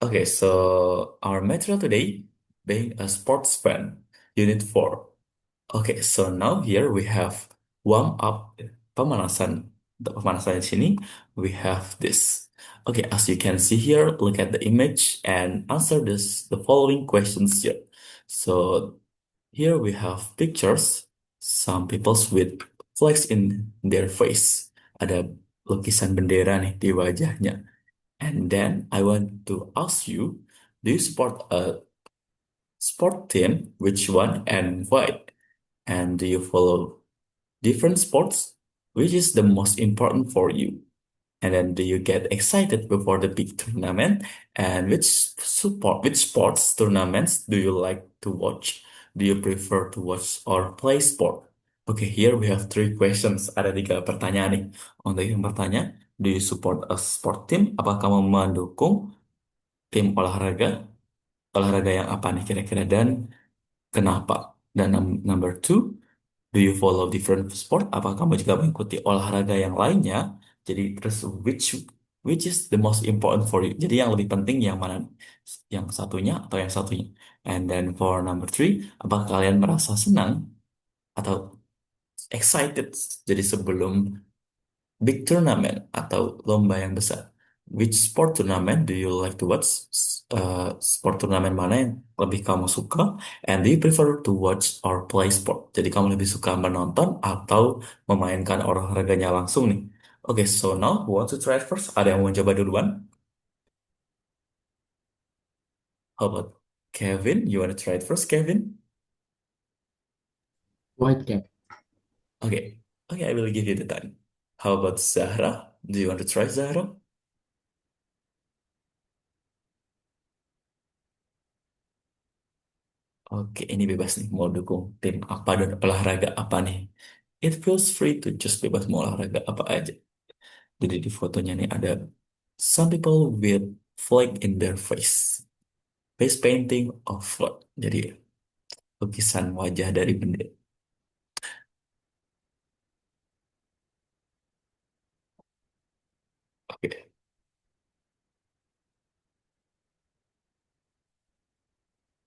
Okay, so our material today, being a sports fan, Unit 4. Okay, so now here we have warm up pemanasan. The pemanasan di sini, we have this. Okay, as you can see here, look at the image and answer the following questions here. So here we have pictures, some people's with flags in their face. Ada lukisan bendera nih di wajahnya. And then I want to ask you, do you support a sport team? Which one and why? And do you follow different sports? Which is the most important for you? And then do you get excited before the big tournament? And which sports tournaments do you like to watch? Do you prefer to watch or play sport? Okay, here we have three questions. Ada tiga pertanyaan nih. Untuk yang bertanya, do you support a sport team? Apakah kamu mendukung tim olahraga? Olahraga yang apa nih kira-kira dan kenapa? Dan number two, do you follow different sport? Apakah kamu juga mengikuti olahraga yang lainnya? Jadi terus which is the most important for you? Jadi yang lebih penting yang mana? Yang satunya atau yang satunya? And then for number three, apakah kalian merasa senang atau excited? Jadi sebelum big tournament atau lomba yang besar. Which sport tournament do you like to watch? Sport turnamen mana yang lebih kamu suka? And do you prefer to watch or play sport? Jadi kamu lebih suka menonton atau memainkan olahraganya langsung nih? Oke, so now who wants to try it first? Ada yang mau coba duluan? How about Kevin? You want to try it first, Kevin? White cap. Okay, okay, I will give you the time. How about Zahra? Do you want to try Zahra? Oke, ini bebas nih mau dukung tim apa dan olahraga apa nih. It feels free to just bebas mau olahraga apa aja. Jadi di fotonya nih ada some people with flag in their face. Face painting of flag. Jadi lukisan wajah dari bendera. Oke.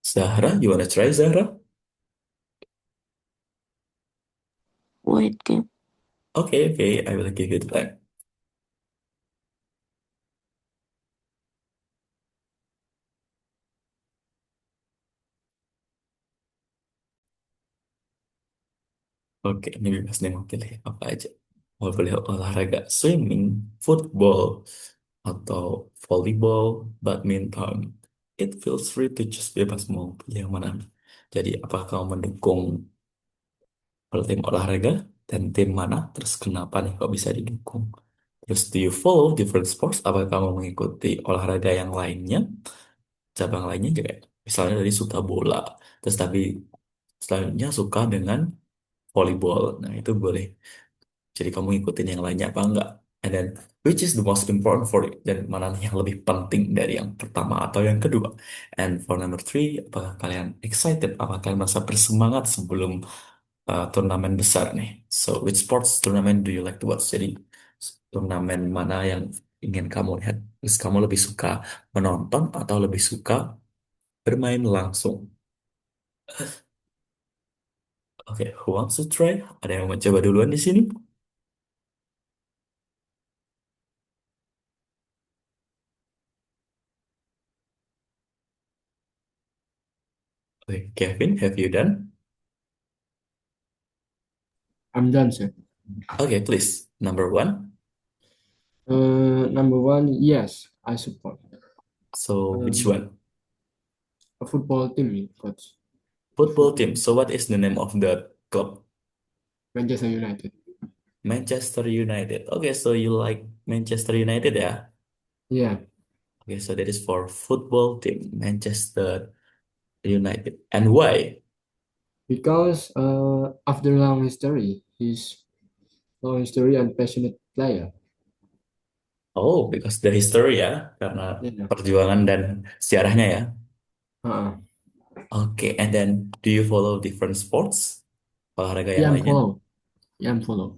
Zahra, you wanna try Zahra? White cap. Oke, oke, I will give you the time. Oke, ini bebas nih mau pilih apa aja. Mau pilih olahraga swimming, football, atau volleyball, badminton. It feels free to just bebas mau pilih yang mana. Jadi apakah kamu mendukung tim olahraga dan tim mana? Terus kenapa nih kok bisa didukung? Terus do you follow different sports? Apakah kamu mengikuti olahraga yang lainnya? Cabang lainnya juga. Misalnya dari suka bola. Terus tapi selanjutnya suka dengan volleyball. Nah itu boleh. Jadi kamu ngikutin yang lainnya apa enggak? And then, which is the most important for you? Dan mana nih yang lebih penting dari yang pertama atau yang kedua? And for number three, apakah kalian excited? Apakah kalian merasa bersemangat sebelum turnamen besar nih? So, which sports tournament do you like to watch? Jadi, turnamen mana yang ingin kamu lihat? Terus kamu lebih suka menonton atau lebih suka bermain langsung? Oke, who wants to try? Ada yang mau coba duluan di sini? Oke, Kevin, have you done? I'm done, sir. Okay, please. Number one. Number one, yes, I support So which um, one? a football team, coach. Football Football, team. So what is the name of the club? Manchester United. Manchester United. Okay, so you like Manchester United, yeah? Yeah, Okay, so that is for football team, Manchester United. And why? because after long history and passionate player. Oh, because the history ya, karena Yeah. perjuangan dan sejarahnya ya. Uh, Okay, and then do you follow different sports? Olahraga yeah, yang I'm lainnya? follow. Yeah, I'm follow.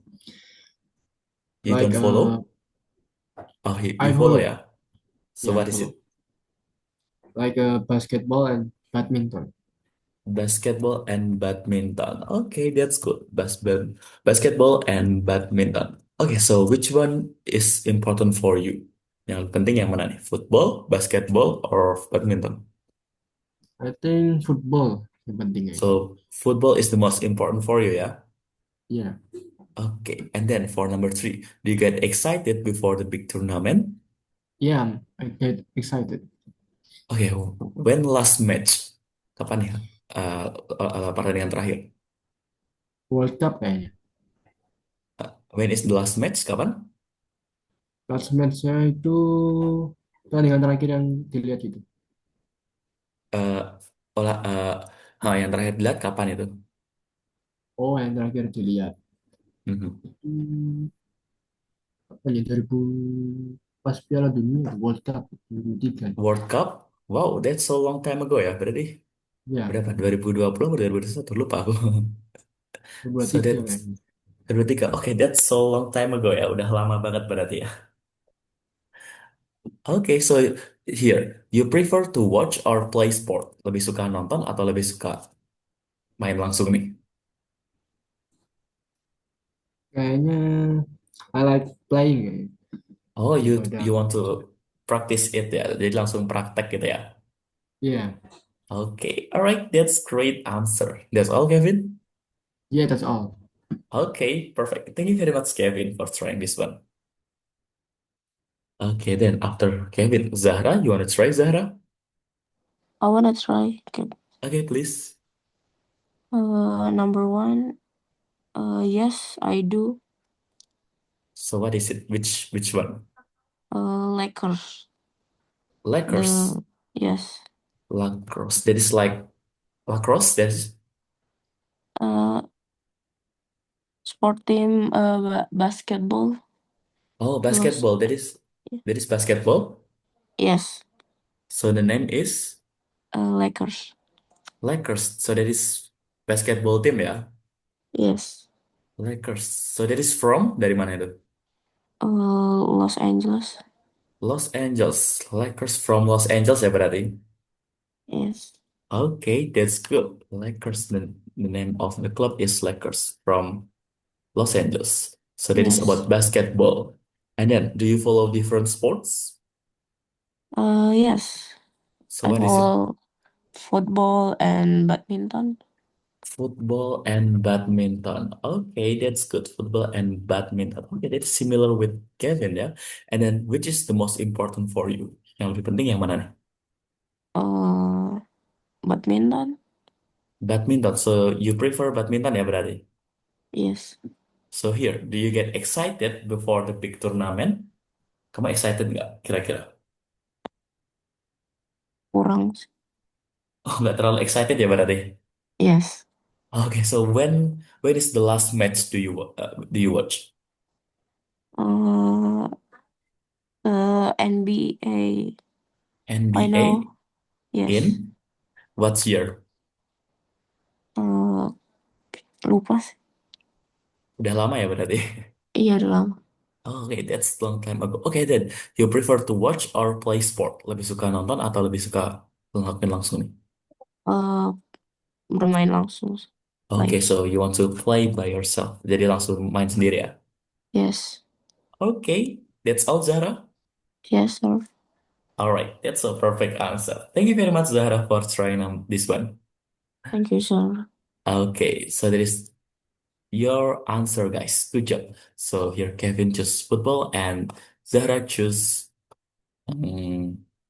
You don't Like follow? Oh, you I follow follow. ya? So Yeah, I what is follow. it? like basketball and badminton. Basketball and badminton. Okay, that's good. Basketball and badminton. Okay, so which one is important for you? Yang penting yang mana nih? Football, basketball, or badminton? I think football yang penting kayaknya. So football is the most important for you, yeah? Yeah, Okay, and then for number three, do you get excited before the big tournament? yeah, I get excited. Okay, when last match? Kapan ya? Uh, Pertandingan terakhir. World Cup kayaknya. When is the last match? Kapan? Last match-nya itu pertandingan terakhir yang dilihat itu. Eh, yang terakhir dilihat kapan itu? Oh, yang terakhir dilihat. Mhm. Hmm, apa ya, 2000 pas Piala Dunia World Cup 2003. World Cup? Wow, that's so long time ago ya. Berarti Ya, berapa? 2020 atau 2021? Lupa aku. So 2023 that's kayaknya. 2023. Oke, that's so long time ago ya. Udah lama banget berarti ya. Oke, so here, you prefer to watch or play sport? Lebih suka nonton atau lebih suka main langsung nih? Kayaknya I like playing kayaknya, Oh, daripada you want to practice it ya. Jadi langsung praktek gitu ya. yeah, Oke, alright, that's great answer. That's all, Kevin. yeah, that's all. Okay, perfect. Thank you very much, Kevin, for trying this one. Okay, then after Kevin, Zahra, you want to try Zahra? I wanna try. Okay. Okay, please. Number one. Yes, I do. So what is it? Which one? Lakers. Lakers. The yes. Lacrosse. That is like lacrosse. That's Uh, Sport team. Basketball. oh Los. basketball. That is basketball. Yes. So the name is Lakers. Lakers. So that is basketball team ya. Yes. Lakers. So that is from dari mana itu? Los Angeles. Los Angeles. Lakers from Los Angeles ya berarti. Yes. Okay, that's good. Lakers, the name of the club is Lakers from Los Angeles. So that is Yes. about basketball. And then, do you follow different sports? Yes. So I what is it? follow football and badminton. Football and badminton. Okay, that's good. Football and badminton. Okay, that's similar with Kevin ya. And then, which is the most important for you? Yang lebih penting yang mana nih? Uh, Badminton. Badminton. So you prefer badminton ya berarti? Yes. So here, do you get excited before the big tournament? Kamu excited nggak kira-kira? Kurang. Oh, nggak terlalu excited ya berarti? Yes. Okay, so when is the last match do you watch? Uh, NBA NBA final. Yes. in what year? Uh, Lupa sih. Udah lama ya berarti. Iya udah lama. Oh, okay, that's long time ago. Okay, then you prefer to watch or play sport? Lebih suka nonton atau lebih suka ngelakuin langsung nih? Uh, Bermain langsung. Okay, Play. so you want to play by yourself. Jadi langsung main sendiri ya? Yes. Okay, that's all, Zahra. Yes, sir. All right, that's a perfect answer. Thank you very much, Zahra, for trying this one. Thank you, sir. Okay, so that is your answer, guys. Good job. So here, Kevin chose football and Zahra chose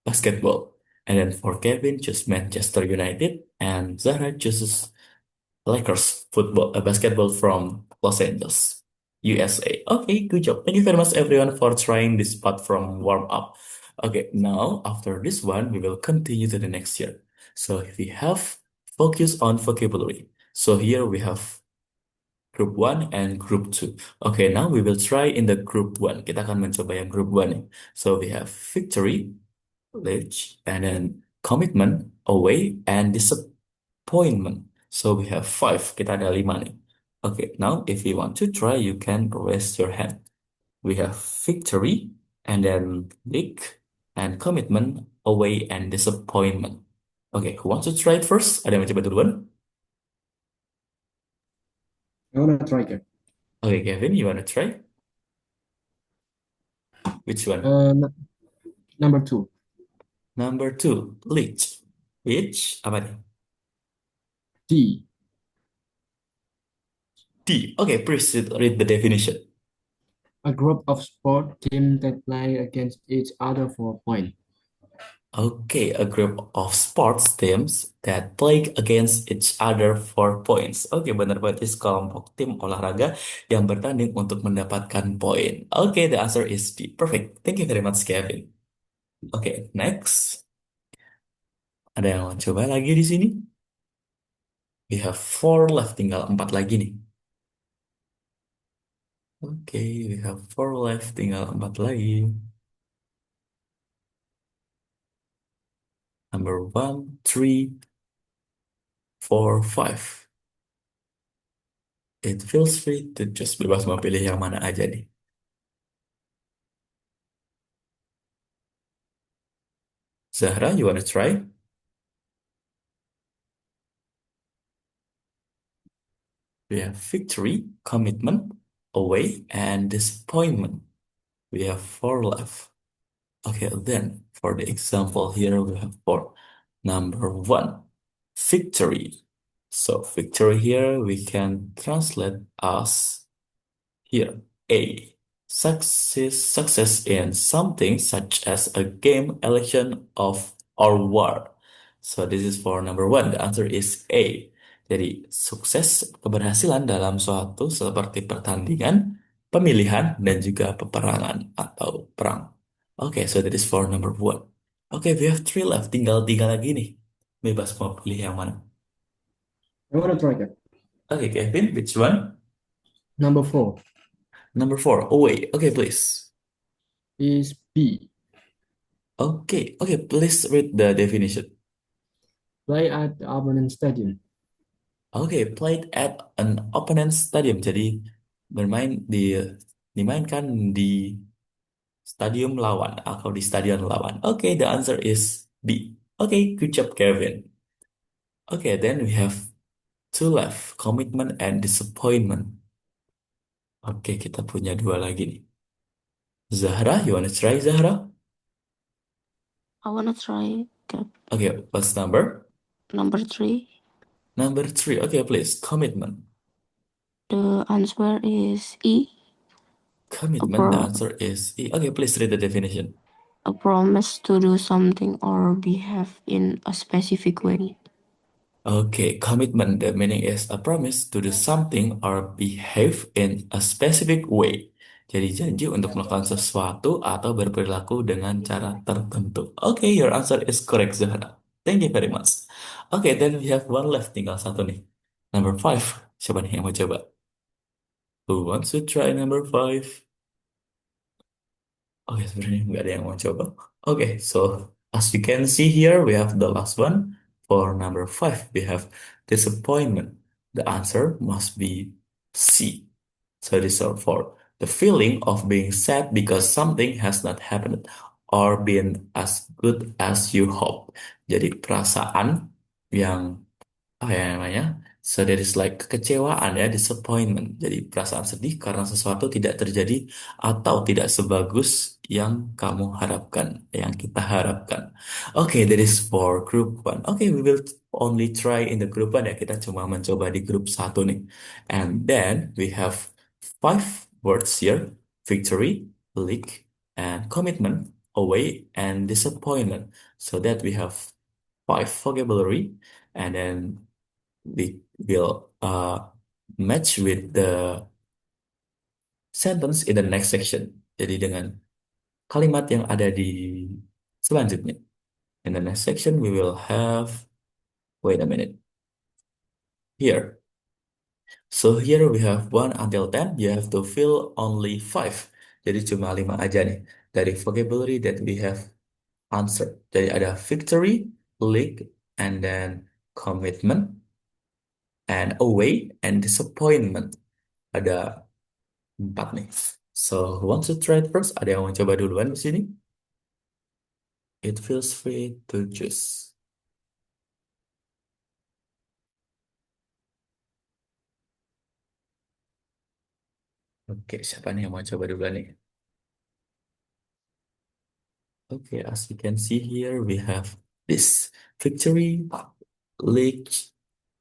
basketball. And then for Kevin, choose Manchester United and Zahra chooses Lakers basketball from Los Angeles, USA. Okay, good job. Thank you very much, everyone, for trying this part from warm up. Okay, now after this one, we will continue to the next year. So we have focus on vocabulary. So here we have Group 1 and Group 2. Okay, now we will try in the Group 1. Kita akan mencoba yang Group 1 nih. So we have victory, pledge, and then commitment, away, and disappointment. So we have five. Kita ada lima nih. Okay, now if you want to try, you can raise your hand. We have victory, and then league, and commitment, away, and disappointment. Oke, who wants to try it first? Ada yang mau coba duluan? I wanna try again. Oke, Kevin, you wanna try? Which one? Number two. Number two, leech. Leech, apa nih? D. D. Okay, please read the definition. A group of sport teams that play against each other for point. Okay, a group of sports teams that play against each other for points. Oke, benar berarti sekelompok tim olahraga yang bertanding untuk mendapatkan poin. Oke, the answer is D. Perfect. Thank you very much, Kevin. Oke, next. Ada yang mau coba lagi di sini? We have four left, tinggal 4 lagi nih. Oke, we have four left, tinggal 4 lagi. Number one, three, four, five. It feels free to just bebas mau pilih yang mana aja nih. Zahra, you wanna try? We have victory, commitment, away, and disappointment. We have four left. Okay, then for the example here, we have four. Number one, victory. So victory here we can translate as here, A. Success in something such as a game, election, of or war. So this is for number one. The answer is A. Jadi sukses keberhasilan dalam suatu seperti pertandingan, pemilihan, dan juga peperangan atau perang. Oke, so that is for number one. Oke, we have three left. Tinggal tiga lagi nih. Bebas mau pilih yang mana. I wanna try again. Oke, Kevin, which one? Number four Number four, away. Okay, please. is B. Okay, please read the definition. Play at the opponent stadium. Okay, played at an opponent stadium. Jadi bermain dimainkan di stadium lawan atau di stadion lawan. Okay, the answer is B. Okay, good job, Kevin. Okay, then we have two left, commitment and disappointment. Oke, kita punya dua lagi nih. Zahra, you wanna try, Zahra? I wanna try Okay, what's number? number three. Number three. Okay, please, commitment. The answer is E. Commitment, the answer is E. Okay, please read the definition. A promise to do something or behave in a specific way. Okay, commitment, the meaning is a promise to do something or behave in a specific way. Jadi janji untuk melakukan sesuatu atau berperilaku dengan cara tertentu. Okay, your answer is correct, Zahra. Thank you very much. Okay, then we have one left, tinggal satu nih. Number five, siapa nih yang mau coba? Who wants to try number five? Oke, sebenarnya nggak ada yang mau coba. Oke, so as you can see here, we have the last one. For number five, we have disappointment. The answer must be C. So this is for the feeling of being sad because something has not happened or been as good as you hope. Jadi perasaan yang apa ya namanya? So that is like kekecewaan ya, disappointment. Jadi perasaan sedih karena sesuatu tidak terjadi atau tidak sebagus yang kamu harapkan, yang kita harapkan. Okay, that is for group one. Okay, we will only try in the group one ya. Kita cuma mencoba di grup satu nih. And then we have five words here: victory, leak, and commitment, away, and disappointment. So that we have five vocabulary, and then we will match with the sentence in the next section. Jadi dengan kalimat yang ada di selanjutnya. In the next section, we will have, wait a minute, here. So here we have 1 until 10, you have to fill only 5. Jadi cuma 5 aja nih. Dari vocabulary that we have answered. Jadi ada victory, league, and then commitment, and away, and disappointment. Ada 4 nih. So, who wants to try it first? Ada yang mau coba duluan di sini? It feels free to choose. Oke, siapa nih yang mau coba dulu nih? Okay, as you can see here, we have this victory, league,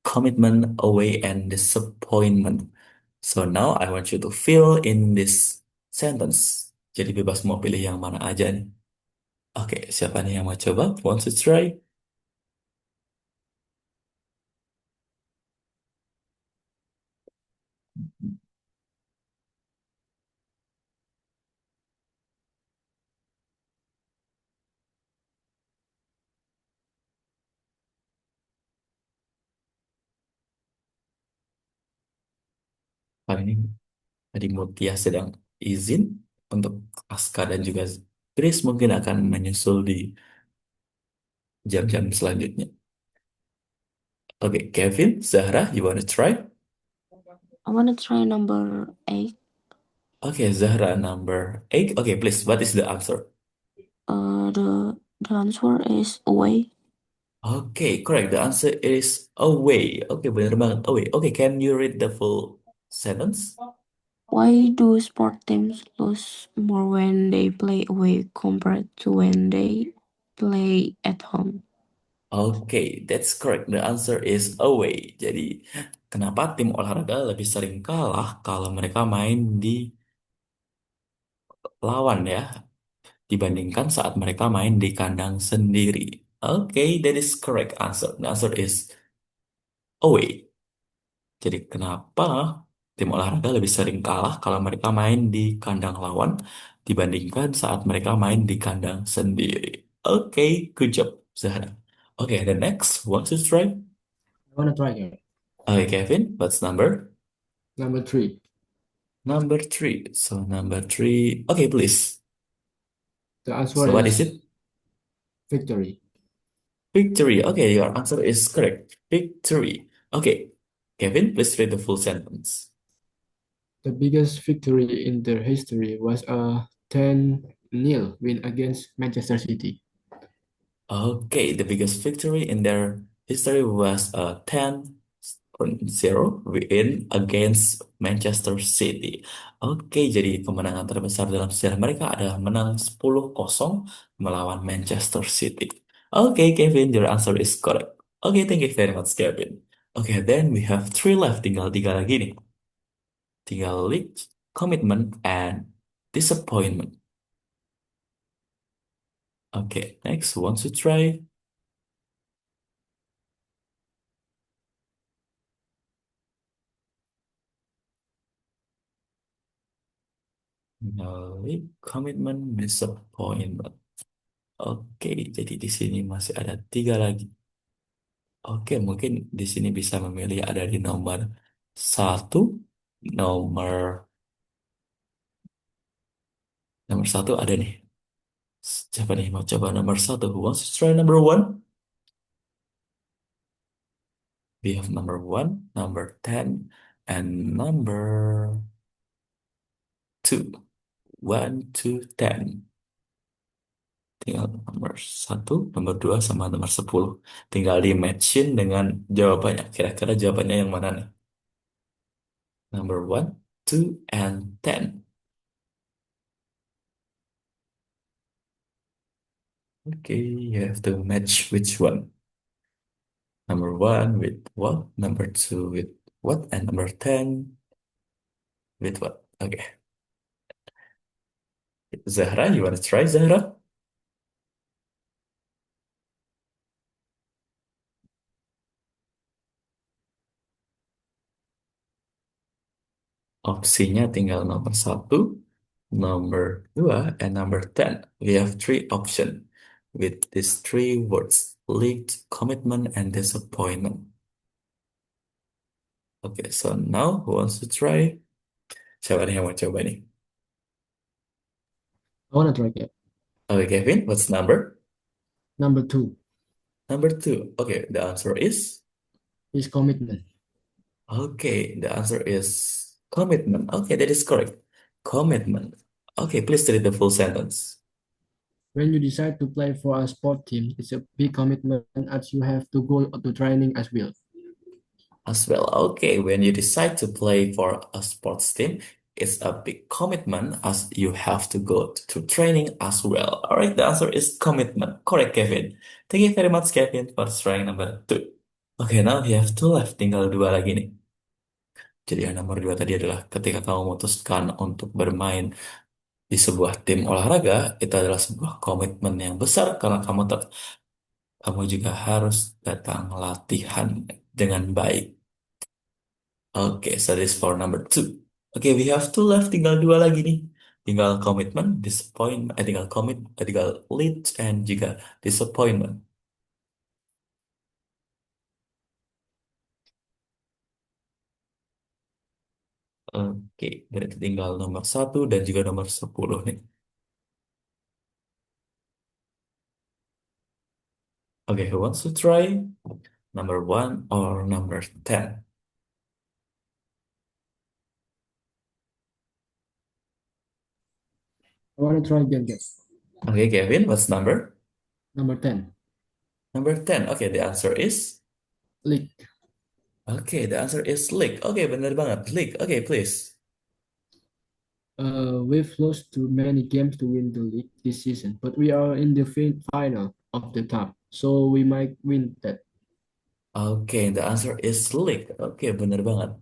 commitment, away, and disappointment. So now I want you to fill in this sentence. Jadi bebas mau pilih yang mana aja nih. Oke, siapa nih yang mau coba? Want to try? Kali ini tadi Mutia sedang izin untuk Aska dan juga Chris mungkin akan menyusul di jam-jam selanjutnya. Oke, Kevin, Zahra, you wanna try? I wanna try number 8. Okay, Zahra, number 8. Okay, please, what is the answer? The answer is away. Okay, correct. The answer is away. Okay, benar banget. Away. Okay, can you read the full sentence? Why do sport teams lose more when they play away compared to when they play at home? Okay, that's correct. The answer is away. Jadi, kenapa tim olahraga lebih sering kalah kalau mereka main di lawan ya, dibandingkan saat mereka main di kandang sendiri. Okay, that is correct answer. The answer is away. Jadi kenapa tim olahraga lebih sering kalah kalau mereka main di kandang lawan dibandingkan saat mereka main di kandang sendiri? Oke, good job, Zahra. Oke, the next, want to try? I want to try it. Oke, Kevin, what's number? Number three. Number three. So number three. Okay, please. The answer So what is is it? victory. Victory. Okay, your answer is correct. Victory. Okay, Kevin, please read the full sentence. The biggest victory in their history was a 10-0 win against Manchester City. Okay, the biggest victory in their history was a 10-0 win against Manchester City. Oke, jadi kemenangan terbesar dalam sejarah mereka adalah menang 10-0 melawan Manchester City. Oke, Kevin, your answer is correct. Oke, thank you very much, Kevin. Oke, then we have three left. Tinggal tiga lagi nih. Tinggal league, commitment, and disappointment. Oke, next, want to try? Knowledge, commitment, disappointment. Oke, jadi di sini masih ada tiga lagi. Oke, mungkin di sini bisa memilih ada di nomor satu, nomor nomor satu ada nih. Siapa nih mau coba nomor satu? Who wants to try number one? We have number one, number 10, and number two. One, two, 10. Tinggal nomor satu, nomor dua, sama nomor 10. Tinggal di matchin dengan jawabannya. Kira-kira jawabannya yang mana nih? Number one, two, and 10. Okay, you have to match which one. Number one with what? Number two with what? And number 10 with what? Okay. Zahra, you want to try, Zahra? Opsinya tinggal nomor satu, nomor dua, and number 10. We have three options with these three words: leaked, commitment, and disappointment. Okay, so now who wants to try? Siapa nih yang mau coba nih? I want to try it. Okay, Kevin, what's number? Number two Number two. Okay, the answer is? is commitment. Okay, the answer is commitment. Okay, that is correct. Commitment. Okay, please read the full sentence. When you decide to play for a sport team, it's a big commitment as you have to go to training as well. As well. Okay, when you decide to play for a sports team, it's a big commitment as you have to go to training as well. All right, the answer is commitment. Correct, Kevin. Thank you very much, Kevin, for trying number two. Okay, now we have two left. Tinggal dua lagi nih. Jadi yang nomor dua tadi adalah ketika kamu memutuskan untuk bermain di sebuah tim olahraga, itu adalah sebuah komitmen yang besar karena kamu juga harus datang latihan dengan baik. Oke, so this for number two. Oke, we have two left. Tinggal dua lagi nih. Tinggal komitmen, disappointment, tinggal commit, tinggal lead, and juga disappointment. Oke, berarti tinggal nomor satu dan juga nomor 10 nih. Oke, who wants to try? Number one or number 10? I want to try again, guys. Oke, Kevin, what's number? Number 10, Number 10. Oke, the answer is? league. Oke, the answer is league. Oke, bener banget. League. Oke, please. We've lost too many games to win the league this season, but we are in the final of the top, so we might win that. Oke, the answer is league. Oke, bener banget.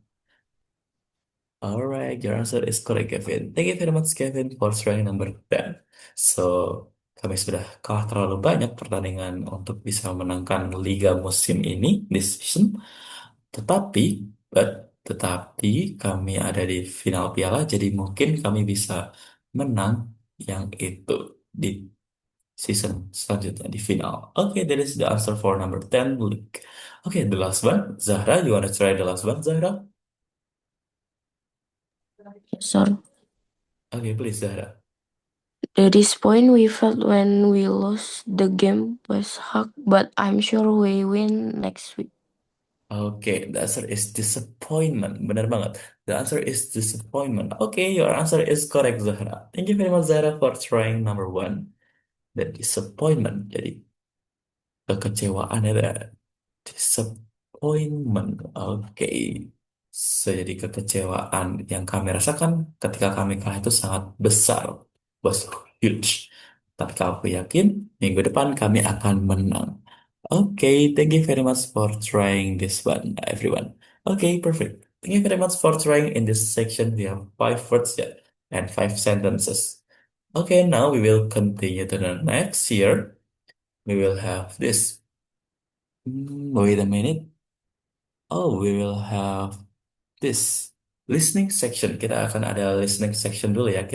Alright, your answer is correct, Kevin. Thank you very much, Kevin, for trying number 10. So, kami sudah kalah terlalu banyak pertandingan untuk bisa memenangkan Liga musim ini, this season. Tetapi, but, tetapi kami ada di final piala, jadi mungkin kami bisa menang yang itu di season selanjutnya, di final. Okay, that is the answer for number 10, League. Okay, the last one. Zahra, you wanna try the last one, Zahra? Yes, sir. Okay, please, Zahra. The disappointment we felt when we lost the game was hard, but I'm sure we win next week. Oke, the answer is disappointment. Benar banget. The answer is disappointment. Oke, your answer is correct, Zahra. Thank you very much, Zahra, for trying number one. The disappointment. Jadi, kekecewaan ya. Disappointment. Oke. Jadi kekecewaan yang kami rasakan ketika kami kalah itu sangat besar. Was huge. Tapi aku yakin minggu depan kami akan menang. Okay, thank you very much for trying this one, everyone. Okay, perfect. Thank you very much for trying in this section. We have five words yet and five sentences. Okay, now we will continue to the next here. We will have this. Wait a minute. Oh, we will have this listening section. Kita akan ada listening section dulu ya.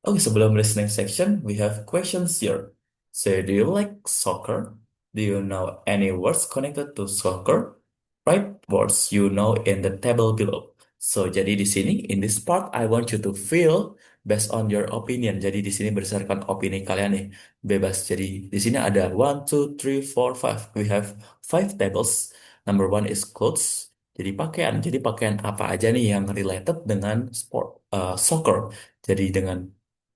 Oke, sebelum listening section, we have questions here. So, do you like soccer? Do you know any words connected to soccer? Write words you know in the table below. So, jadi di sini, in this part, I want you to feel based on your opinion. Jadi di sini berdasarkan opini kalian nih, bebas. Jadi di sini ada one, two, three, four, five. We have five tables. Number one is clothes. Jadi pakaian. Jadi pakaian apa aja nih yang related dengan soccer. Jadi dengan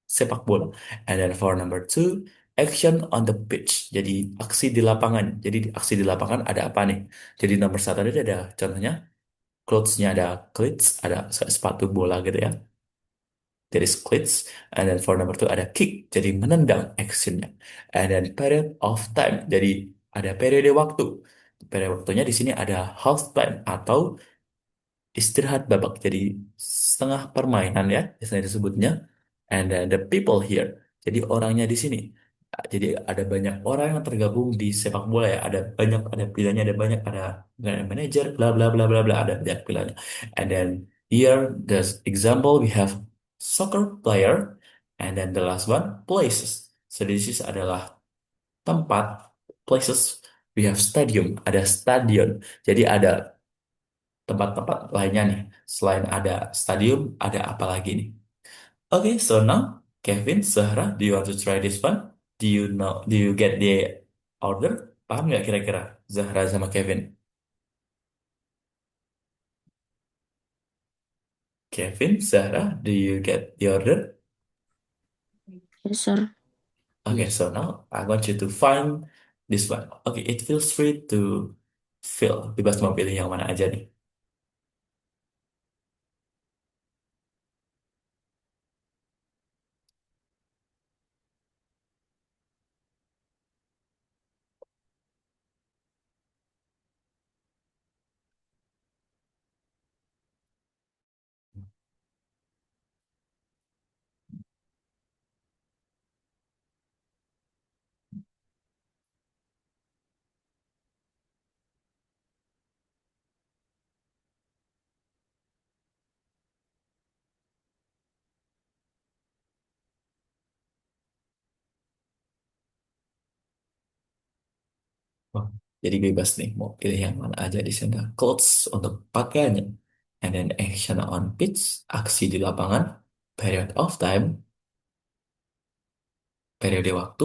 sepak bola. And then for number two, action on the pitch. Jadi aksi di lapangan. Jadi aksi di lapangan ada apa nih? Jadi nomor satu tadi ada contohnya, clothes-nya ada cleats, ada sepatu bola gitu ya. There is cleats. And then for number two ada kick. Jadi menendang actionnya. And then period of time. Jadi ada periode waktu. Periode waktunya di sini ada half time atau istirahat babak jadi setengah permainan ya biasanya disebutnya, and then the people here jadi orangnya di sini. Jadi ada banyak orang yang tergabung di sepak bola ya, ada pilihannya, ada banyak, ada manajer bla bla bla bla bla, ada banyak pilihannya. And then here the example we have soccer player, and then the last one places. So this is adalah tempat, places. We have stadium, ada stadion. Jadi ada tempat-tempat lainnya nih. Selain ada stadium, ada apa lagi nih? Okay, so now, Kevin, Zahra, do you want to try this one? Do you get the order? Paham nggak kira-kira Zahra sama Kevin? Kevin, Zahra, do you get the order? Yes, sir. Okay, so Yes. now I want you to find this one. Okay, it feels free to fill. Bebas mau pilih yang mana aja nih. Oh, jadi bebas nih mau pilih yang mana aja di sini. Clothes untuk pakaiannya. And then action on pitch, aksi di lapangan. Period of time, periode waktu.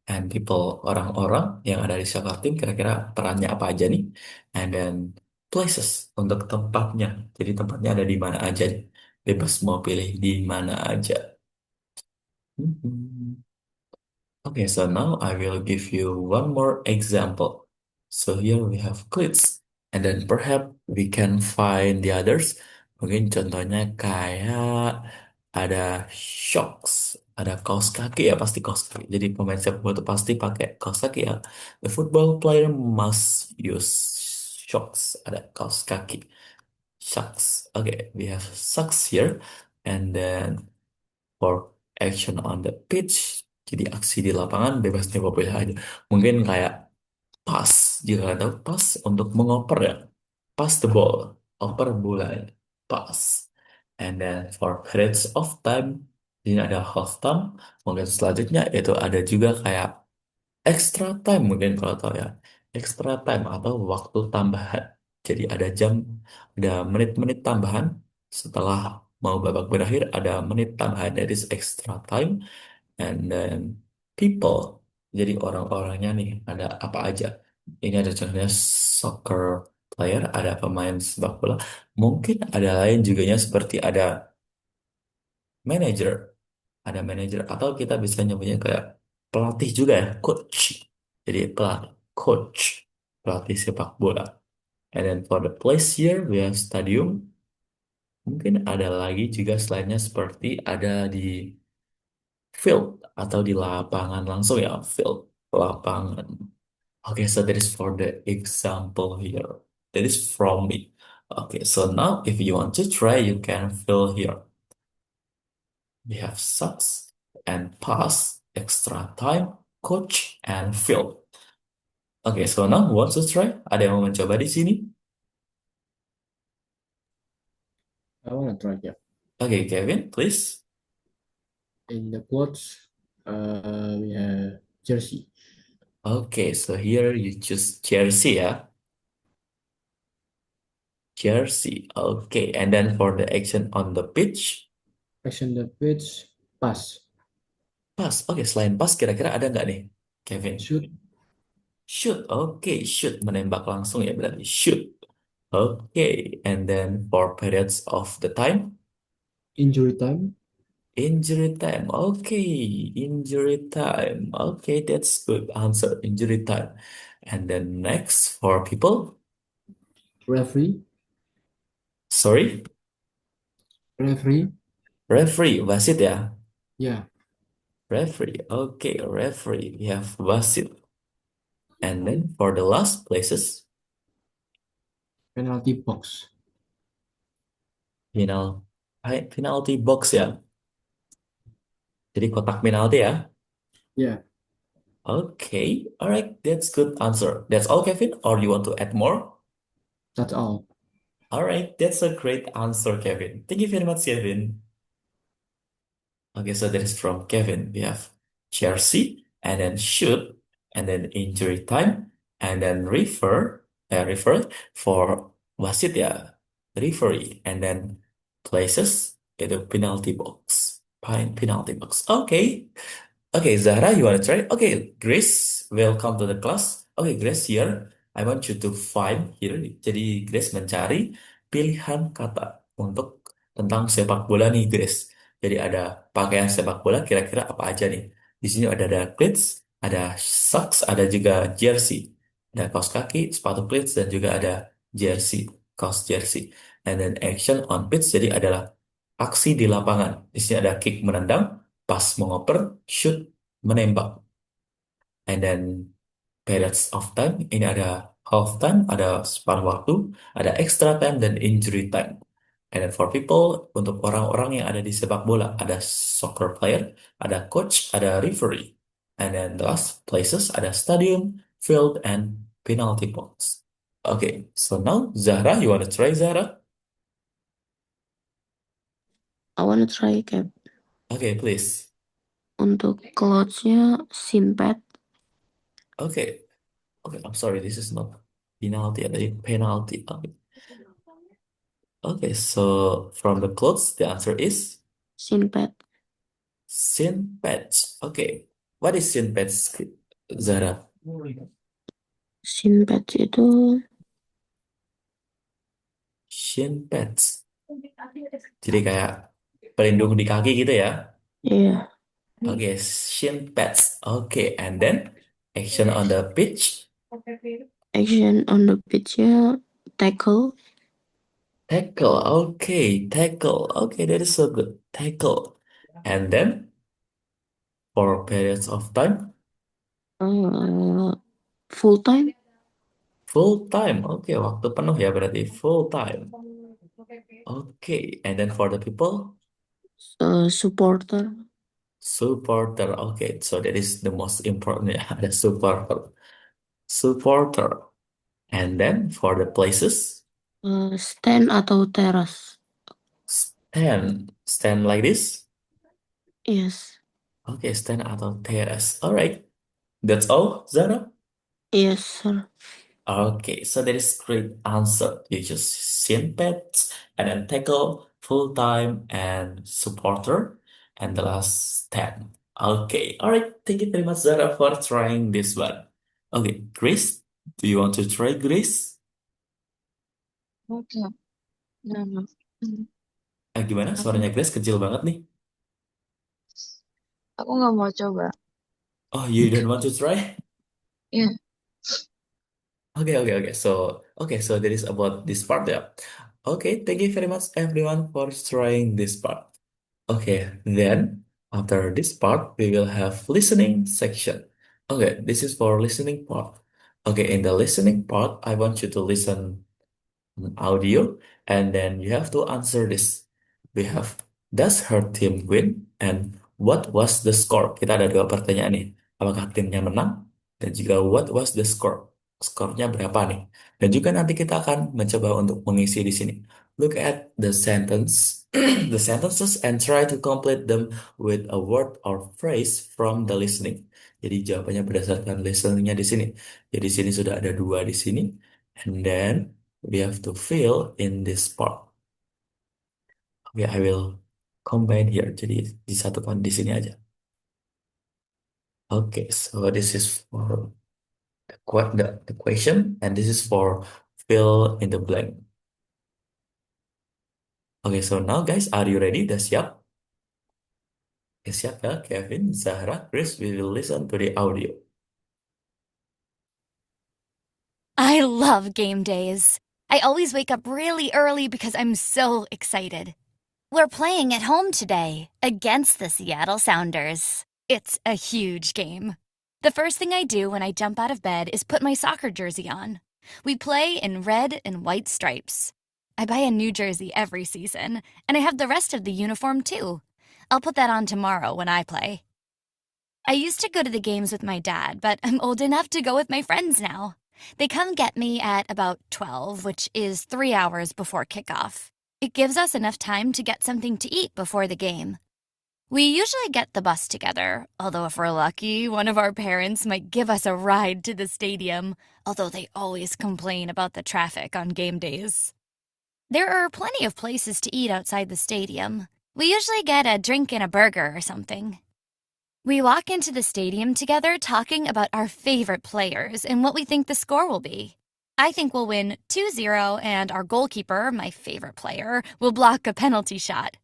And people, orang-orang yang ada di soccer team kira-kira perannya apa aja nih. And then places untuk tempatnya. Jadi tempatnya ada di mana aja nih. Bebas mau pilih di mana aja. Hmm. Okay, so now I will give you one more example. So here we have cleats, and then perhaps we can find the others. Mungkin contohnya kayak ada shocks, ada kaos kaki ya pasti kaos kaki. Jadi pemain sepak bola itu pasti pakai kaos kaki ya. The football player must use shocks. Ada kaos kaki. Shocks. Okay, we have socks here, and then for action on the pitch. Jadi aksi di lapangan bebas pilih aja. Mungkin kayak pass, jika kalian tahu pass untuk mengoper ya. Pass the ball, oper bola ya. Pass. And then for periods of time, ini ada half time. Mungkin selanjutnya itu ada juga kayak extra time mungkin kalau tahu ya. Extra time atau waktu tambahan. Jadi ada jam, ada menit-menit tambahan setelah mau babak berakhir ada menit tambahan that is extra time and then people. Jadi orang-orangnya nih ada apa aja. Ini ada contohnya soccer player, ada pemain sepak bola. Mungkin ada lain juga seperti ada manager, ada manager atau kita bisa nyebutnya kayak pelatih juga ya, coach. Jadi pelatih, coach, pelatih sepak bola. And then for the place here we have stadium. Mungkin ada lagi juga selainnya seperti ada di field atau di lapangan langsung ya, field, lapangan. Okay, so that is for the example here. That is from me. Okay, so now if you want to try, you can fill here. We have sucks and pass, extra time, coach, and fill. Okay, so now who wants to try? Ada yang mau mencoba di sini? I wanna try. Yeah. Okay, Kevin, please. In the quotes, we have jersey. Okay, so here you choose jersey ya. Jersey. Okay, and then for the action on the pitch, Action the pitch, pass. pass. Oke, selain pass kira-kira ada nggak nih, Kevin? Shoot, Shoot. Oke, shoot menembak langsung ya berarti shoot. Oke, and then for periods of the time, injury time, injury time. Oke, injury time. Oke, that's good answer. Injury time. And then next for people, referee, sorry, referee. referee, wasit ya. Yeah, Referee. Okay, referee. We have wasit. And then for the last places, penalty box. final, penalty box ya. Jadi kotak penalti ya. Yeah, Okay, alright, that's good answer. That's all, Kevin, or you want to add more? that's all. Alright, that's a great answer, Kevin. Thank you very much, Kevin. Okay, so that is from Kevin. We have Chelsea, and then shoot, and then injury time, and then refer for wasit ya, referee, and then places itu penalty box, penalty box. Okay, okay, Zahra, you wanna try? Okay, Grace, welcome to the class. Okay, Grace, here I want you to find here. Jadi Grace mencari pilihan kata untuk tentang sepak bola nih, Grace. Jadi ada pakaian sepak bola kira-kira apa aja nih? Di sini ada cleats, ada socks, ada juga jersey. Ada kaos kaki, sepatu cleats, dan juga ada jersey, kaos jersey. And then action on pitch, jadi adalah aksi di lapangan. Di sini ada kick menendang, pass mengoper, shoot menembak. And then periods of time, ini ada half time, ada separuh waktu, ada extra time, dan injury time. And then for people, untuk orang-orang yang ada di sepak bola, ada soccer player, ada coach, ada referee. And then the last places, ada stadium, field, and penalty box. Okay, so now Zahra, you want to try Zahra? I wanna try Cap. Okay, please. Untuk clothes-nya Sinpad. Okay, okay, I'm sorry, this is not penalty, ada penalty. Okay, so from the clothes, the answer is Sinpad. shin pads. Okay, what is shin pads, Zara? Sinpad itu Shin pads. Jadi kayak pelindung di kaki gitu ya. ya Okay, shin pads. Okay, and then action on the pitch. action on the pitch-nya tackle. Tackle. Okay, tackle. Okay, that is so good. Tackle. And then for periods of time, Full time. full time. Okay, waktu penuh ya berarti full time. Okay, and then for the people, Supporter. supporter. Okay, so that is the most important ya, the supporter. Supporter. And then for the places, Stand atau teras. stand. Stand like this. Yes. Okay, stand atau terrace. All right. That's all, Zara? Yes, sir. Okay, so that is great answer. You just shin pads and then tackle, full time, and supporter, and the last 10. Okay, all right. Thank you very much, Zara, for trying this one. Okay, Grace, do you want to try Grace? Oke. Nah, Gimana? Suaranya Grace kecil banget nih. aku nggak mau coba. Oh, you don't want to try? Iya. Okay. So that is about this part, yeah. Okay, thank you very much, everyone, for trying this part. Okay, then after this part, we will have listening section. Okay, this is for listening part. Okay, in the listening part, I want you to listen audio, and then you have to answer this. We have, does her team win? And what was the score? Kita ada dua pertanyaan nih. Apakah timnya menang? Dan juga what was the score? Skornya berapa nih? Dan juga nanti kita akan mencoba untuk mengisi di sini. Look at the sentence, the sentences, and try to complete them with a word or phrase from the listening. Jadi jawabannya berdasarkan listeningnya di sini. Jadi di sini sudah ada dua di sini. And then we have to fill in this part. Okay, I will combine here. Jadi disatukan di sini aja. Okay, so this is for the question, and this is for fill in the blank. Okay, so now guys, are you ready? Udah siap? Okay, siap ya, Kevin, Zahra, Chris, we will listen to the audio. I love game days. I always wake up really early because I'm so excited. We're playing at home today against the Seattle Sounders. It's a huge game. The first thing I do when I jump out of bed is put my soccer jersey on. We play in red and white stripes. I buy a new jersey every season, and I have the rest of the uniform too. I'll put that on tomorrow when I play. I used to go to the games with my dad, but I'm old enough to go with my friends now. They come get me at about 12, which is 3 hours before kickoff. It gives us enough time to get something to eat before the game. We usually get the bus together, although if we're lucky, one of our parents might give us a ride to the stadium, although they always complain about the traffic on game days. There are plenty of places to eat outside the stadium. We usually get a drink and a burger or something. We walk into the stadium together talking about our favorite players and what we think the score will be. I think we'll win 2-0, and our goalkeeper, my favorite player, will block a penalty shot.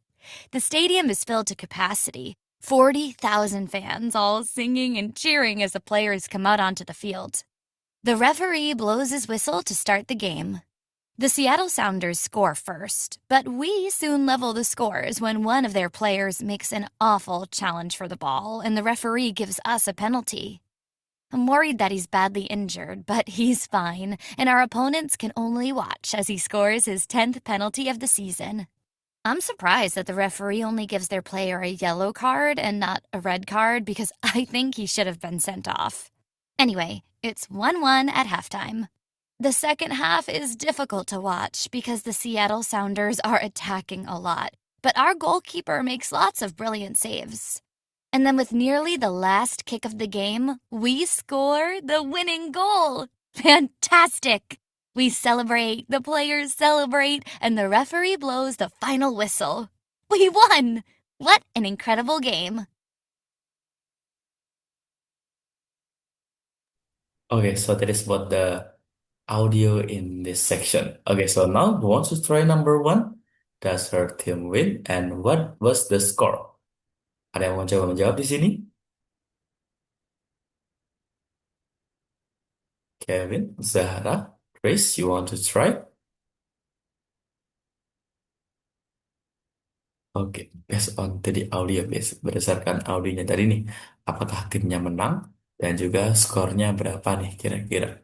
The stadium is filled to capacity. 40,000 fans all singing and cheering as the players come out onto the field. The referee blows his whistle to start the game. The Seattle Sounders score first, but we soon level the scores when one of their players makes an awful challenge for the ball and the referee gives us a penalty. I'm worried that he's badly injured, but he's fine, and our opponents can only watch as he scores his 10th penalty of the season. I'm surprised that the referee only gives their player a yellow card and not a red card because I think he should have been sent off. Anyway, it's 1-1 at halftime. The second half is difficult to watch because the Seattle Sounders are attacking a lot, but our goalkeeper makes lots of brilliant saves. And then with nearly the last kick of the game, we score the winning goal. Fantastic! We celebrate, the players celebrate, and the referee blows the final whistle. We won! What an incredible game. Okay, so that is what the audio in this section. Okay, so now who wants to try number one? Does her team win? And what was the score? Ada yang mau coba menjawab di sini? Kevin, Zahra, Chris, you want to try? Oke, based on to the audio, berdasarkan audionya tadi nih, apakah timnya menang dan juga skornya berapa nih kira-kira?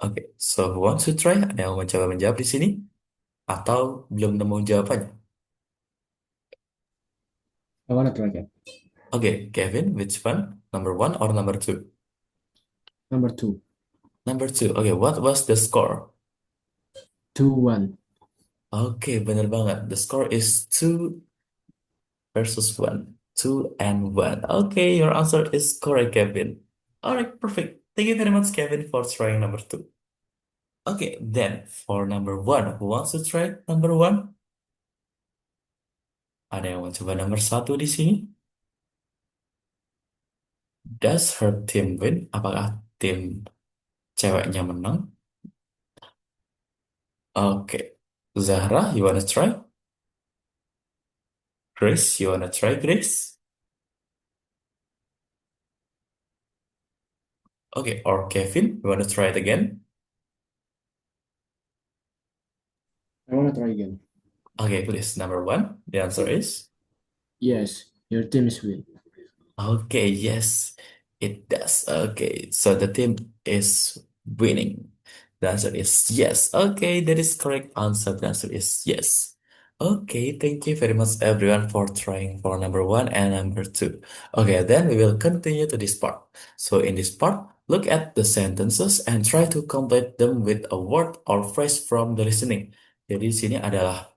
Oke, so who wants to try? Ada yang mau coba menjawab di sini? Atau belum nemu jawabannya? I wanna try again. Oke, Kevin, which one? Number one or number two? Number 2. Number two. Okay, what was the score? 2-1. Oke, bener banget. The score is 2 versus 1. 2 and 1. Okay, your answer is correct, Kevin. Alright, perfect. Thank you very much, Kevin, for trying number 2. Okay, then for number 1, who wants to try number 1? Ada yang mau coba nomor 1 di sini? Does her team win? Apakah tim ceweknya menang? Okay. Zahra, you wanna try? Chris, you wanna try, Chris? Okay, or Kevin, you wanna try it again? I wanna try again. Okay, please. Number 1, the answer is? Yes, your team is win. Okay, yes, it does. Okay, so the team is winning. The answer is yes. Okay, that is correct answer. The answer is yes. Okay, thank you very much everyone for trying for number 1 and number 2. Okay, then we will continue to this part. So in this part, look at the sentences and try to complete them with a word or phrase from the listening. Jadi di sini adalah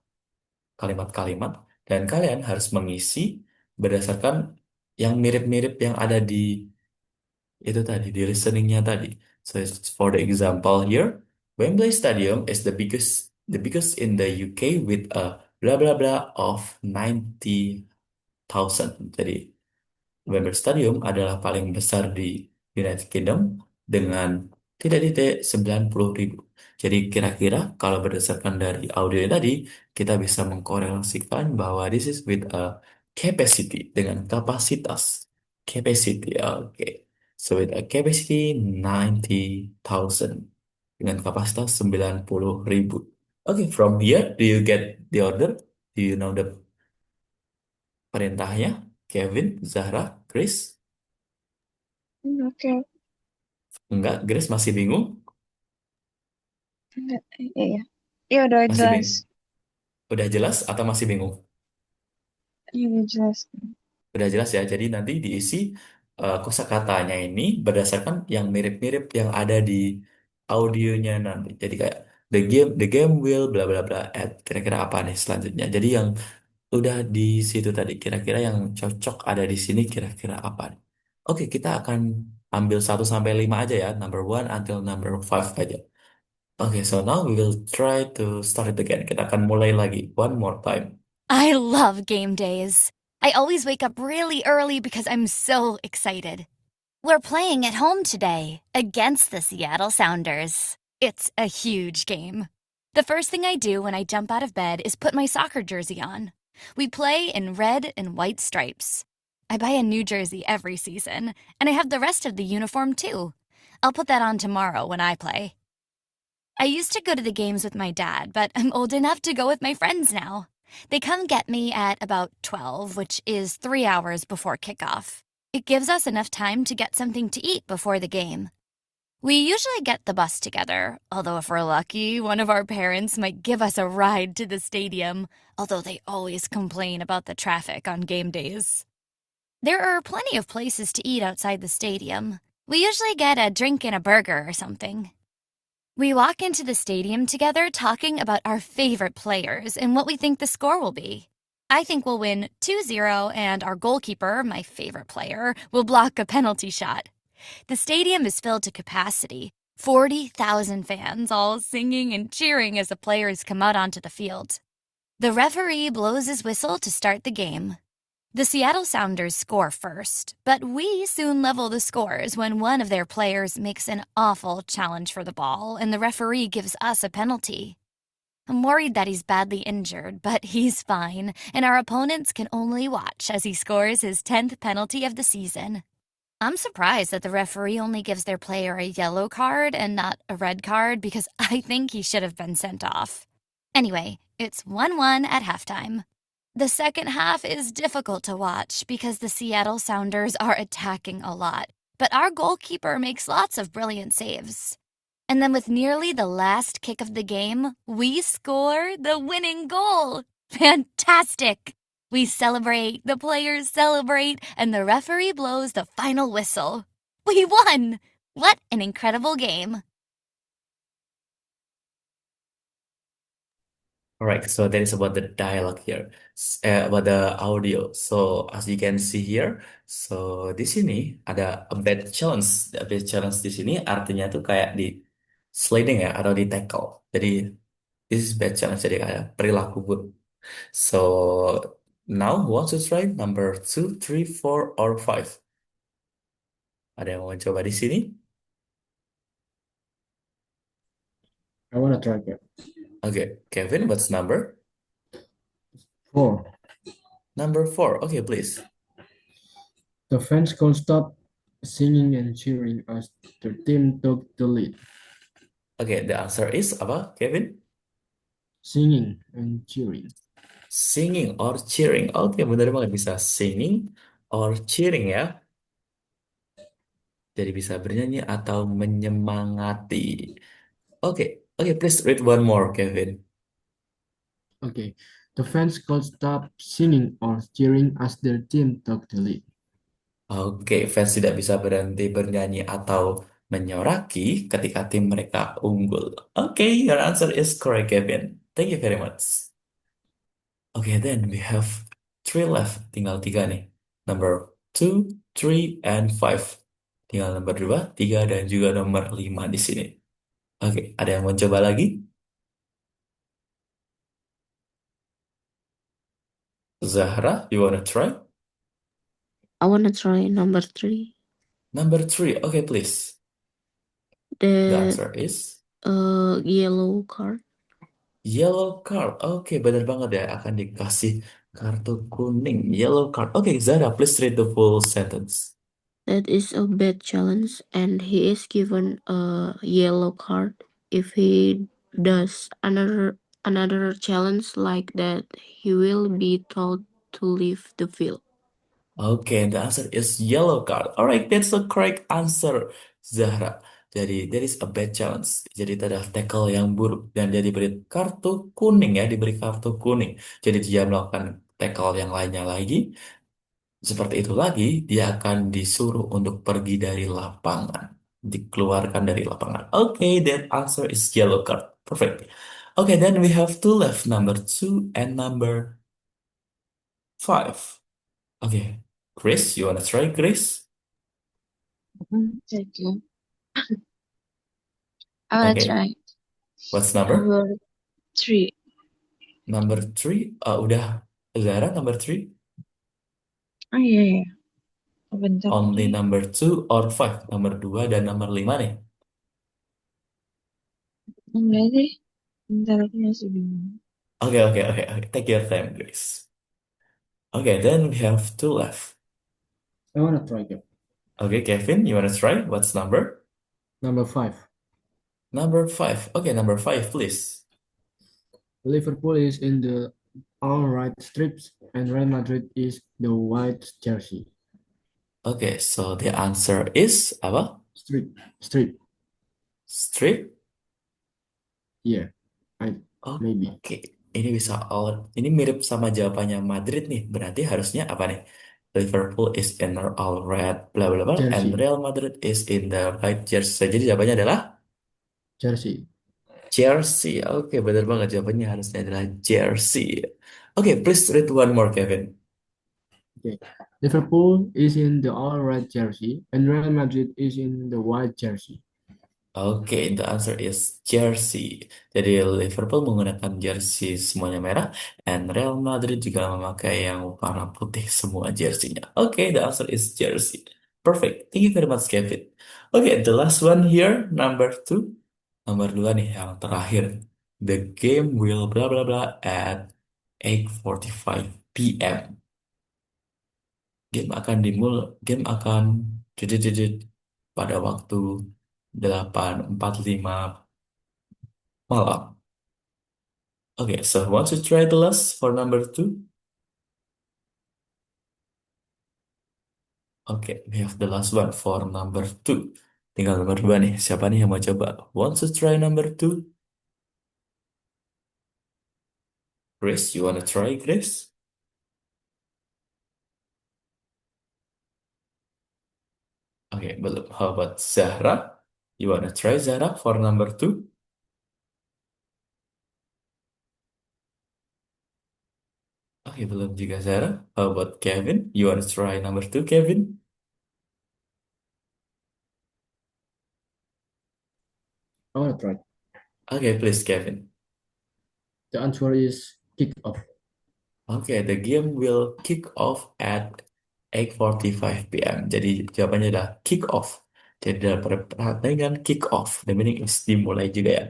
kalimat-kalimat dan kalian harus mengisi berdasarkan yang mirip-mirip yang ada di itu tadi, di listeningnya tadi. So for the example here, Wembley Stadium is the biggest in the UK with a blah blah blah of 90,000. Jadi Wembley Stadium adalah paling besar di United Kingdom dengan titik-titik 90.000. Jadi kira-kira kalau berdasarkan dari audio tadi, kita bisa mengkorelasikan bahwa this is with a capacity, dengan kapasitas. Capacity, oke. So with a capacity 90,000. Dengan kapasitas 90.000. Oke, from here, do you get the order? Do you know the perintahnya? Kevin, Zahra, Chris? Oke. Enggak, Grace masih bingung? Enggak. Iya. Iya udah Masih jelas. bingung? Udah jelas atau masih bingung? Iya udah jelas. Udah jelas ya, jadi nanti diisi kosakatanya ini berdasarkan yang mirip-mirip yang ada di audionya nanti. Jadi kayak the game will bla bla bla at kira-kira apa nih selanjutnya. Jadi yang udah di situ tadi kira-kira yang cocok ada di sini kira-kira apa nih. Oke, kita akan ambil 1 sampai 5 aja ya, number 1 until number 5 aja. Oke, so now we will try to start it again. Kita akan mulai lagi, one more time. I love game days. I always wake up really early because I'm so excited. We're playing at home today against the Seattle Sounders. It's a huge game. The first thing I do when I jump out of bed is put my soccer jersey on. We play in red and white stripes. I buy a new jersey every season, and I have the rest of the uniform too. I'll put that on tomorrow when I play. I used to go to the games with my dad, but I'm old enough to go with my friends now. They come get me at about 12, which is 3 hours before kickoff. It gives us enough time to get something to eat before the game. We usually get the bus together, although if we're lucky, one of our parents might give us a ride to the stadium, although they always complain about the traffic on game days. There are plenty of places to eat outside the stadium. We usually get a drink and a burger or something. We walk into the stadium together talking about our favorite players and what we think the score will be. I think we'll win 2-0, and our goalkeeper, my favorite player, will block a penalty shot. The stadium is filled to capacity, 40,000 fans all singing and cheering as the players come out onto the field. The referee blows his whistle to start the game. The Seattle Sounders score first, but we soon level the scores when one of their players makes an awful challenge for the ball and the referee gives us a penalty. I'm worried that he's badly injured, but he's fine, and our opponents can only watch as he scores his 10th penalty of the season. I'm surprised that the referee only gives their player a yellow card and not a red card because I think he should have been sent off. Anyway, it's 1-1 at halftime. The second half is difficult to watch because the Seattle Sounders are attacking a lot, but our goalkeeper makes lots of brilliant saves. And then with nearly the last kick of the game, we score the winning goal. Fantastic! We celebrate, the players celebrate, and the referee blows the final whistle. We won! What an incredible game. All right, so that is about the dialogue here, about the audio. So as you can see here, so di sini ada a bad challenge. A bad challenge di sini artinya tuh kayak di sliding ya atau di tackle. Jadi this is bad challenge, jadi kayak perilaku buruk. So now who wants to try number 2, 3, 4, or 5? Ada yang mau coba di sini? I wanna try that. Okay, Kevin, what's number? 4. Number 4. Okay, please. The fans can't stop singing and cheering as their team took the lead. Okay, the answer is apa, Kevin? Singing and cheering. Singing or cheering. Oke, benar banget bisa singing or cheering ya. Jadi bisa bernyanyi atau menyemangati. Oke, oke, please read one more, Kevin. Okay. The fans can't stop singing or cheering as their team took the lead. Oke, fans tidak bisa berhenti bernyanyi atau menyoraki ketika tim mereka unggul. Oke, your answer is correct, Kevin. Thank you very much. Oke, then we have three left. Tinggal tiga nih. Number 2, 3, and 5. Tinggal nomor 2, 3, dan juga nomor 5 di sini. Oke, ada yang mau coba lagi? Zahra, you wanna try? I wanna try number 3. Number 3, okay, please. The The answer is yellow card. yellow card. Oke, benar banget ya. Akan dikasih kartu kuning. Yellow card. Oke, Zahra, please read the full sentence. That is a bad challenge, and he is given a yellow card. If he does another challenge like that, he will be told to leave the field. Okay, the answer is yellow card. Alright, that's the correct answer, Zahra. Jadi, that is a bad challenge. Jadi, itu adalah tackle yang buruk. Dan dia diberi kartu kuning ya, diberi kartu kuning. Jadi, dia melakukan tackle yang lainnya lagi. Seperti itu lagi, dia akan disuruh untuk pergi dari lapangan. Dikeluarkan dari lapangan. Okay, that answer is yellow card. Perfect. Okay, then we have two left, number 2 and number 5. Okay, Chris, you wanna try, Chris? Okay. I wanna Okay, try what's number? number 3. Number 3? Udah, Zara, number 3? Oh iya ya. Bentar Only nih. number 2 or 5? Nomor 2 dan nomor 5 nih. Enggak deh. Bentar aku masih bingung. Okay. Take your time, Chris. Okay, then we have two left. I wanna try again. Okay, Kevin, you wanna try? What's number? Number 5. Number five. Okay, number five, please. Liverpool is in the all right strips and Real Madrid is the white jersey. Okay, so the answer is apa? Strip. Strip. Yeah, I maybe Oke, ini bisa ini mirip sama jawabannya Madrid nih. Berarti harusnya apa nih? Liverpool is in the all red, bla bla bla, and jersey. Real Madrid is in the white jersey. Jadi jawabannya adalah Jersey. jersey. Oke, benar banget jawabannya harusnya adalah jersey. Oke, please read one more, Kevin. Okay. Liverpool is in the all red jersey and Real Madrid is in the white jersey. Oke, the answer is jersey. Jadi Liverpool menggunakan jersey semuanya merah, and Real Madrid juga memakai yang warna putih semua jerseynya. Oke, the answer is jersey. Perfect. Thank you very much, Kevin. Oke, the last one here, number two. Nomor dua nih, yang terakhir. The game will blah blah blah at 8:45 p.m. Game akan didididit pada waktu 8:45 malam. Okay, so want to try the last for number two? Okay, we have the last one for number two. Tinggal nomor dua nih. Siapa nih yang mau coba? Want to try number two? Chris, you wanna try, Chris? Okay, belum. How about Zahra? You wanna try, Zahra, for number two? Okay, belum juga, Zahra. How about Kevin? You wanna try number two, Kevin? I wanna try. Okay, please, Kevin. The answer is kick off. Okay, the game will kick off at 8:45 p.m. Jadi jawabannya adalah kick off. Jadi dalam pertandingan kick off. The meaning is dimulai juga ya.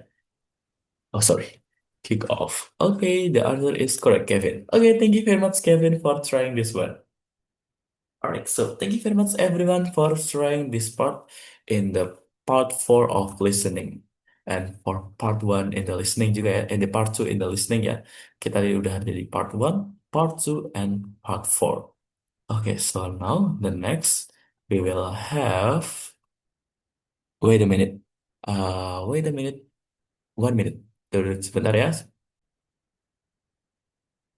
Oh, sorry. Kick off. Okay, the answer is correct, Kevin. Okay, thank you very much, Kevin, for trying this one. Alright, so thank you very much, everyone, for trying this part in the part 4 of listening. And for part 1 in the listening juga ya, in the part 2 in the listening ya. Kita udah ada di part 1, part 2, and part 4. Okay, so now the next we will have. Wait a minute. Wait a minute. 1 minute. Tunggu sebentar ya.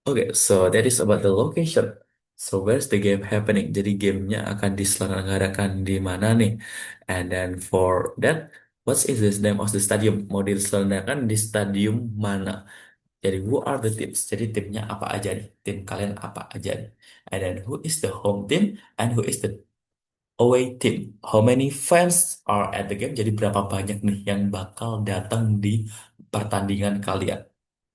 Okay, so that is about the location. So where's the game happening? Jadi gamenya akan diselenggarakan di mana nih? And then for that, what is the name of the stadium? Mau diselenggarakan di stadium mana? Jadi who are the teams? Jadi timnya apa aja nih? Tim kalian apa aja nih? And then who is the home team and who is the away team? How many fans are at the game? Jadi berapa banyak nih yang bakal datang di pertandingan kalian?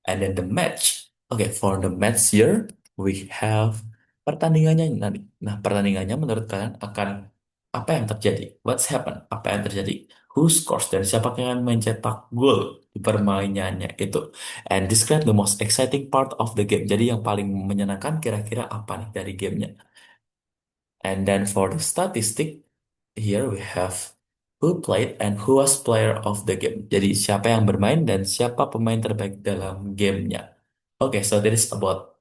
And then the match. Okay, for the match here, we have pertandingannya nanti. Nah, pertandingannya menurut kalian akan apa yang terjadi? What's happen? Apa yang terjadi? Who scores? Dan siapa yang mencetak gol di permainannya itu? And describe the most exciting part of the game. Jadi yang paling menyenangkan kira-kira apa nih dari gamenya? And then for the statistic, here we have who played and who was player of the game. Jadi siapa yang bermain dan siapa pemain terbaik dalam gamenya. Okay, so that is about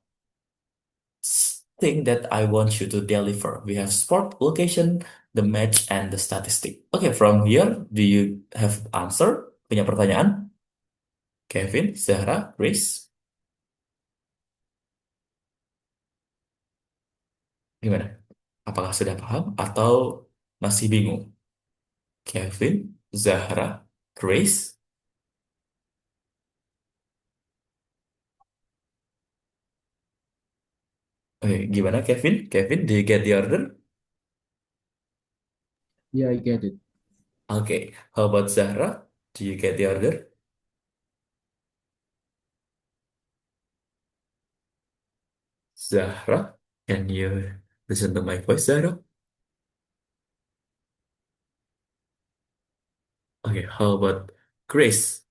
thing that I want you to deliver. We have sport, location, the match, and the statistic. Okay, from here, do you have answer? Punya pertanyaan? Kevin, Zahra, Chris, gimana? Apakah sudah paham atau masih bingung? Kevin, Zahra, Chris. Oke, gimana Kevin? Kevin, do you get the order? Yeah, I get it. Okay, how about Zahra? Do you get the order? Zahra, can you listen to my voice, Zahra? Okay, how about Grace?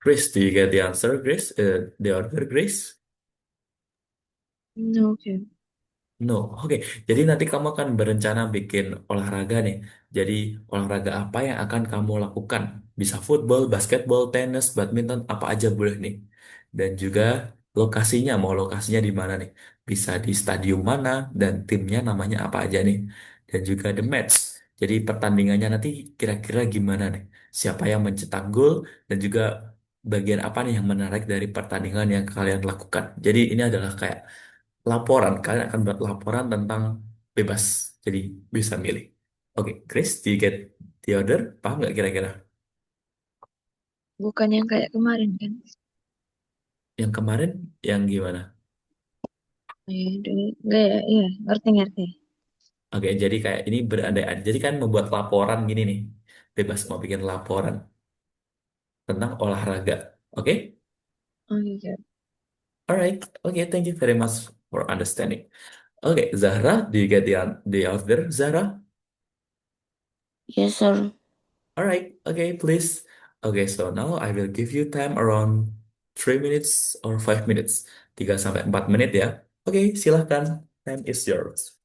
Grace, do you get the answer, Grace? The order, Grace? No, okay. No, oke. Jadi nanti kamu akan berencana bikin olahraga nih. Jadi olahraga apa yang akan kamu lakukan? Bisa football, basketball, tenis, badminton, apa aja boleh nih. Dan juga lokasinya, mau lokasinya di mana nih? Bisa di stadium mana dan timnya namanya apa aja nih. Dan juga the match. Jadi pertandingannya nanti kira-kira gimana nih? Siapa yang mencetak gol dan juga bagian apa nih yang menarik dari pertandingan yang kalian lakukan. Jadi ini adalah kayak laporan. Kalian akan buat laporan tentang bebas. Jadi bisa milih. Oke, Chris, do you get the order? Paham nggak kira-kira? Bukan yang kayak kemarin kan? Yang kemarin, yang gimana? Dulu. Enggak ya, iya, ngerti-ngerti. Oke, jadi kayak ini berandai-andai. Jadi kan membuat laporan gini nih. Bebas mau bikin laporan tentang olahraga. Oke? Oh iya. Alright. Oke, thank you very much for understanding. Oke, Zahra, do you get the order, Zahra? Yes, sir. Alright, okay, please. Okay, so now I will give you time around 3 minutes or 5 minutes. 3 sampai 4 menit ya. Oke, silahkan. Time is yours.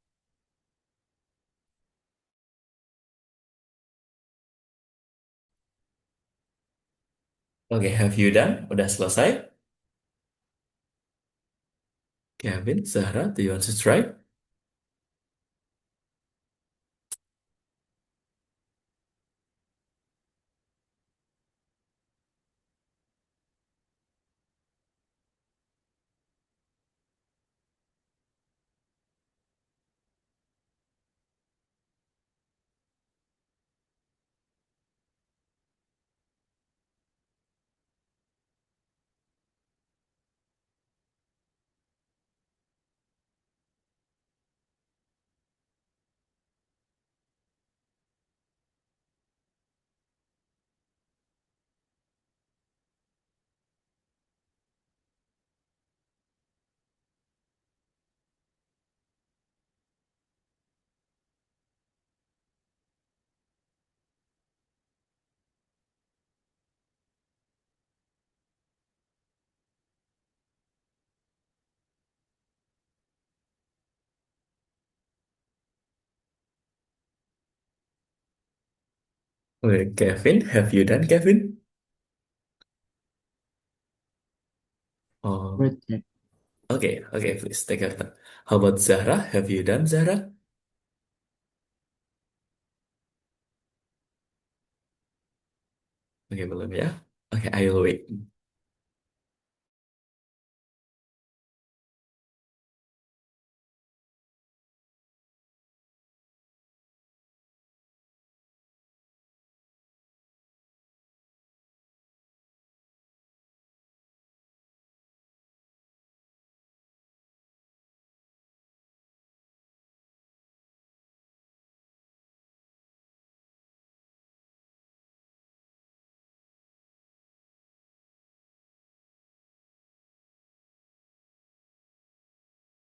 Oke, have you done? Udah selesai? Kevin, Zahra, do you want to try? Oke, Kevin, have you done, Kevin? Oh, Wait, check. okay, please take your time. How about Zahra? Have you done, Zahra? Oke, belum ya? Oke, I will wait.